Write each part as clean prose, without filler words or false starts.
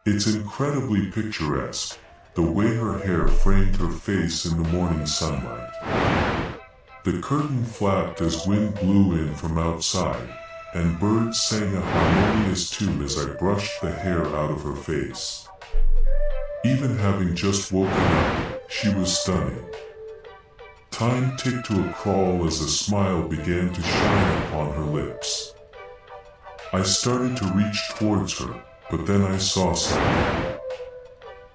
It's incredibly picturesque, the way her hair framed her face in the morning sunlight. The curtain flapped as wind blew in from outside, and birds sang a harmonious tune as I brushed the hair out of her face. Even having just woken up, she was stunning. Time ticked to a crawl as a smile began to shine upon her lips. I started to reach towards her, but then I saw something.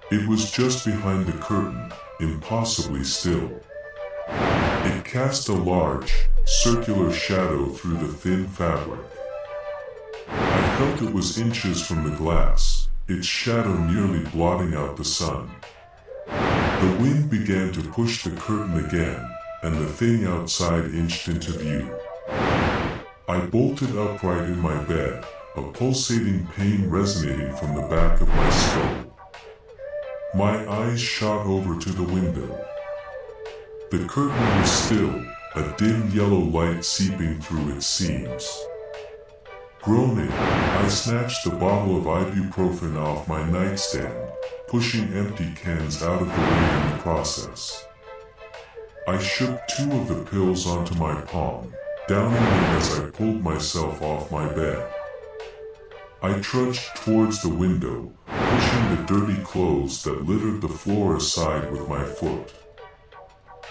It was just behind the curtain, impossibly still. It cast a large, circular shadow through the thin fabric. I felt it was inches from the glass, its shadow nearly blotting out the sun. The wind began to push the curtain again, and the thing outside inched into view. I bolted upright in my bed, a pulsating pain resonating from the back of my skull. My eyes shot over to the window. The curtain was still, a dim yellow light seeping through its seams. Groaning, I snatched the bottle of ibuprofen off my nightstand, pushing empty cans out of the way in the process. I shook 2 of the pills onto my palm, downing them as I pulled myself off my bed. I trudged towards the window, pushing the dirty clothes that littered the floor aside with my foot.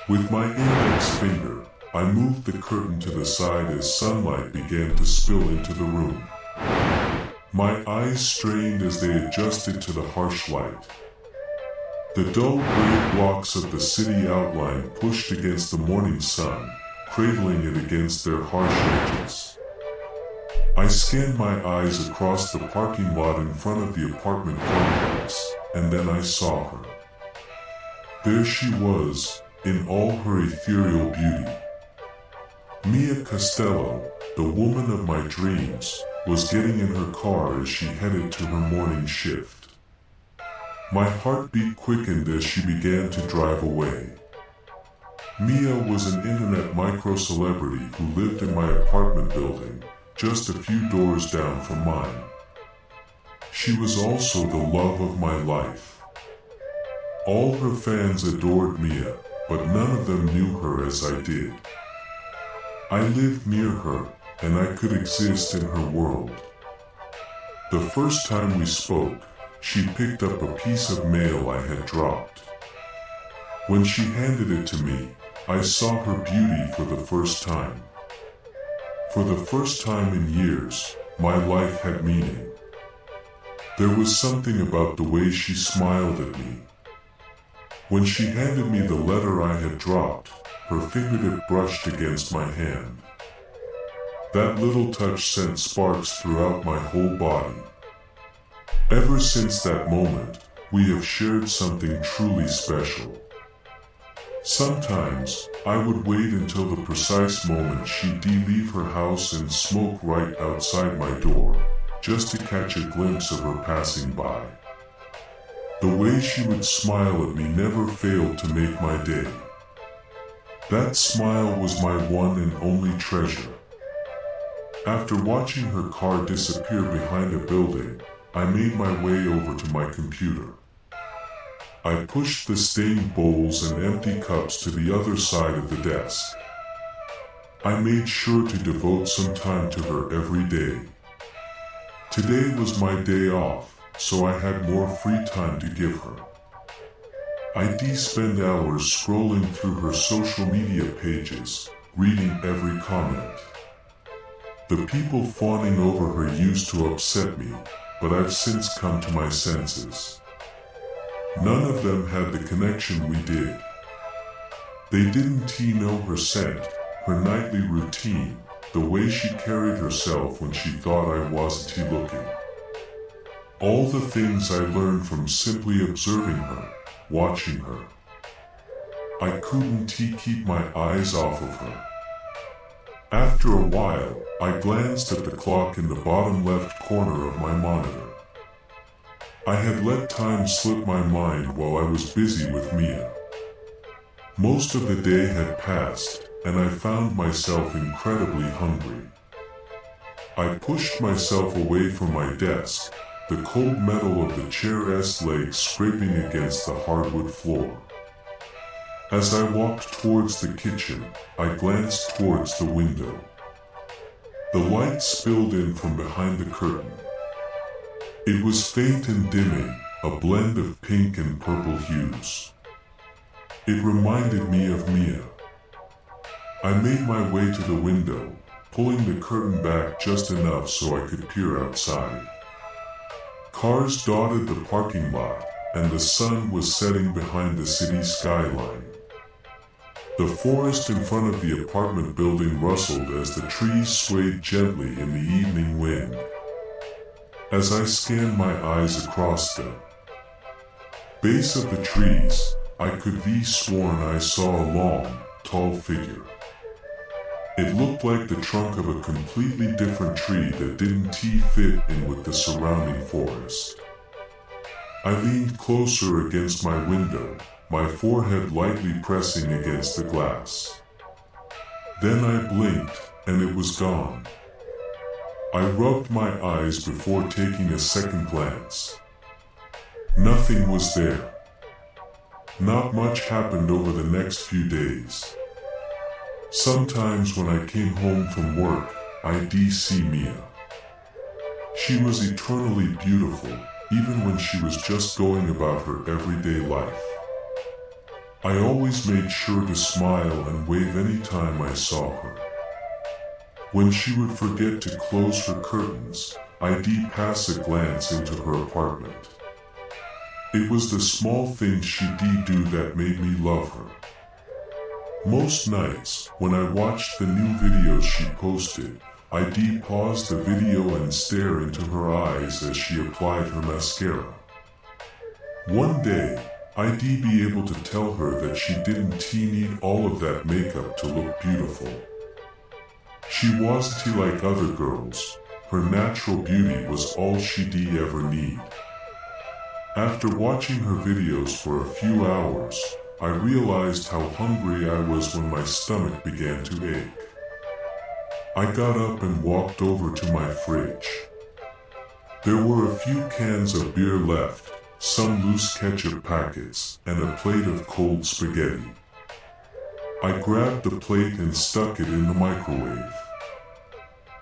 With my index finger, I moved the curtain to the side as sunlight began to spill into the room. My eyes strained as they adjusted to the harsh light. The dull gray blocks of the city outline pushed against the morning sun, cradling it against their harsh edges. I scanned my eyes across the parking lot in front of the apartment complex, and then I saw her. There she was, in all her ethereal beauty. Mia Costello, the woman of my dreams, was getting in her car as she headed to her morning shift. My heartbeat quickened as she began to drive away. Mia was an internet micro-celebrity who lived in my apartment building, just a few doors down from mine. She was also the love of my life. All her fans adored Mia, but none of them knew her as I did. I lived near her, and I could exist in her world. The first time we spoke, she picked up a piece of mail I had dropped. When she handed it to me, I saw her beauty for the first time. For the first time in years, my life had meaning. There was something about the way she smiled at me. When she handed me the letter I had dropped, her fingertip brushed against my hand. That little touch sent sparks throughout my whole body. Ever since that moment, we have shared something truly special. Sometimes, I would wait until the precise moment she'd leave her house and smoke right outside my door, just to catch a glimpse of her passing by. The way she would smile at me never failed to make my day. That smile was my one and only treasure. After watching her car disappear behind a building, I made my way over to my computer. I pushed the stained bowls and empty cups to the other side of the desk. I made sure to devote some time to her every day. Today was my day off, so I had more free time to give her. I'd spend hours scrolling through her social media pages, reading every comment. The people fawning over her used to upset me, but I've since come to my senses. None of them had the connection we did. They didn't know her scent, her nightly routine, the way she carried herself when she thought I wasn't looking. All the things I learned from simply observing her, watching her. I couldn't keep my eyes off of her. After a while, I glanced at the clock in the bottom left corner of my monitor. I had let time slip my mind while I was busy with Mia. Most of the day had passed, and I found myself incredibly hungry. I pushed myself away from my desk, the cold metal of the chair's legs scraping against the hardwood floor. As I walked towards the kitchen, I glanced towards the window. The light spilled in from behind the curtain. It was faint and dimming, a blend of pink and purple hues. It reminded me of Mia. I made my way to the window, pulling the curtain back just enough so I could peer outside. Cars dotted the parking lot, and the sun was setting behind the city skyline. The forest in front of the apartment building rustled as the trees swayed gently in the evening wind. As I scanned my eyes across the base of the trees, I could be sworn I saw a long, tall figure. It looked like the trunk of a completely different tree that didn't fit in with the surrounding forest. I leaned closer against my window, my forehead lightly pressing against the glass. Then I blinked, and it was gone. I rubbed my eyes before taking a second glance. Nothing was there. Not much happened over the next few days. Sometimes when I came home from work, I'd see Mia. She was eternally beautiful, even when she was just going about her everyday life. I always made sure to smile and wave any time I saw her. When she would forget to close her curtains, I'd pass a glance into her apartment. It was the small things she'd do that made me love her. Most nights, when I watched the new videos she posted, I'd pause the video and stare into her eyes as she applied her mascara. One day, I'd be able to tell her that she didn't need all of that makeup to look beautiful. She wasn't like other girls. Her natural beauty was all she'd ever need. After watching her videos for a few hours, I realized how hungry I was when my stomach began to ache. I got up and walked over to my fridge. There were a few cans of beer left, some loose ketchup packets, and a plate of cold spaghetti. I grabbed the plate and stuck it in the microwave.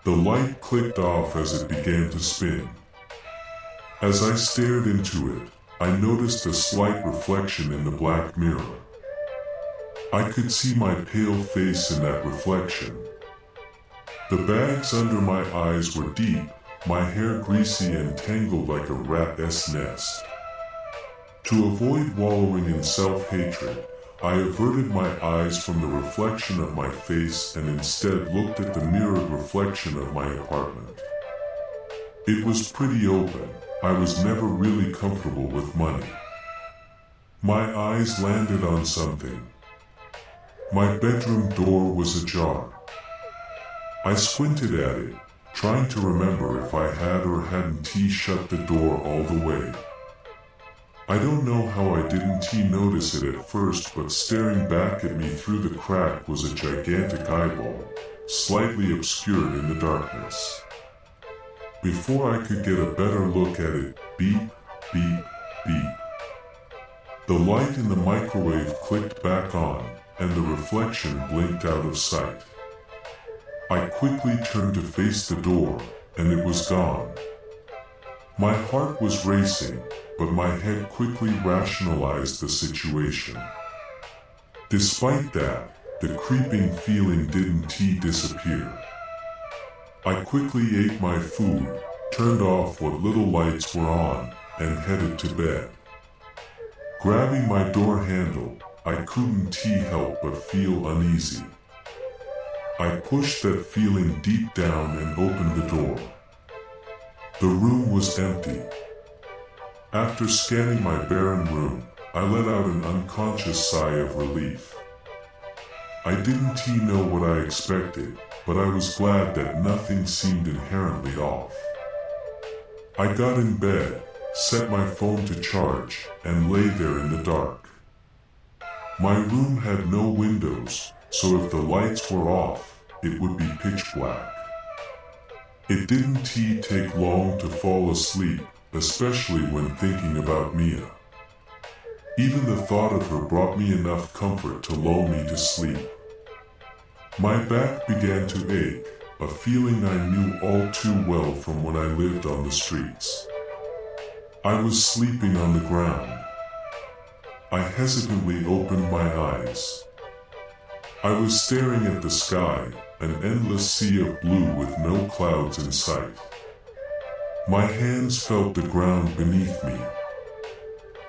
The light clicked off as it began to spin. As I stared into it, I noticed a slight reflection in the black mirror. I could see my pale face in that reflection. The bags under my eyes were deep, my hair greasy and tangled like a rat's nest. To avoid wallowing in self-hatred, I averted my eyes from the reflection of my face and instead looked at the mirrored reflection of my apartment. It was pretty open. I was never really comfortable with money. My eyes landed on something. My bedroom door was ajar. I squinted at it, trying to remember if I had or hadn't shut the door all the way. I don't know how I didn't notice it at first, but staring back at me through the crack was a gigantic eyeball, slightly obscured in the darkness. Before I could get a better look at it, beep, beep, beep. The light in the microwave clicked back on, and the reflection blinked out of sight. I quickly turned to face the door, and it was gone. My heart was racing, but my head quickly rationalized the situation. Despite that, the creeping feeling didn't disappear. I quickly ate my food, turned off what little lights were on, and headed to bed. Grabbing my door handle, I couldn't help but feel uneasy. I pushed that feeling deep down and opened the door. The room was empty. After scanning my barren room, I let out an unconscious sigh of relief. I didn't know what I expected, but I was glad that nothing seemed inherently off. I got in bed, set my phone to charge, and lay there in the dark. My room had no windows, so if the lights were off, it would be pitch black. It didn't take long to fall asleep, especially when thinking about Mia. Even the thought of her brought me enough comfort to lull me to sleep. My back began to ache, a feeling I knew all too well from when I lived on the streets. I was sleeping on the ground. I hesitantly opened my eyes. I was staring at the sky, an endless sea of blue with no clouds in sight. My hands felt the ground beneath me.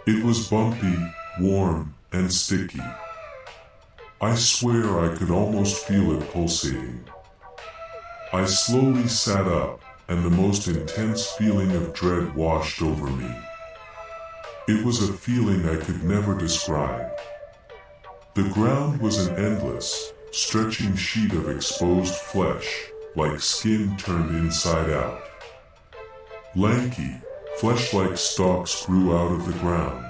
It was bumpy, warm, and sticky. I swear I could almost feel it pulsating. I slowly sat up, and the most intense feeling of dread washed over me. It was a feeling I could never describe. The ground was an endless, stretching sheet of exposed flesh, like skin turned inside out. Lanky, flesh-like stalks grew out of the ground.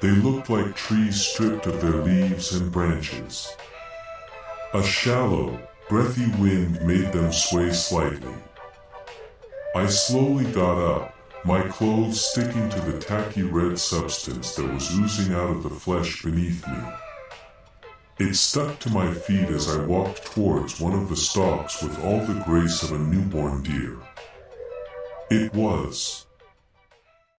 They looked like trees stripped of their leaves and branches. A shallow, breathy wind made them sway slightly. I slowly got up, my clothes sticking to the tacky red substance that was oozing out of the flesh beneath me. It stuck to my feet as I walked towards one of the stalks with all the grace of a newborn deer. It was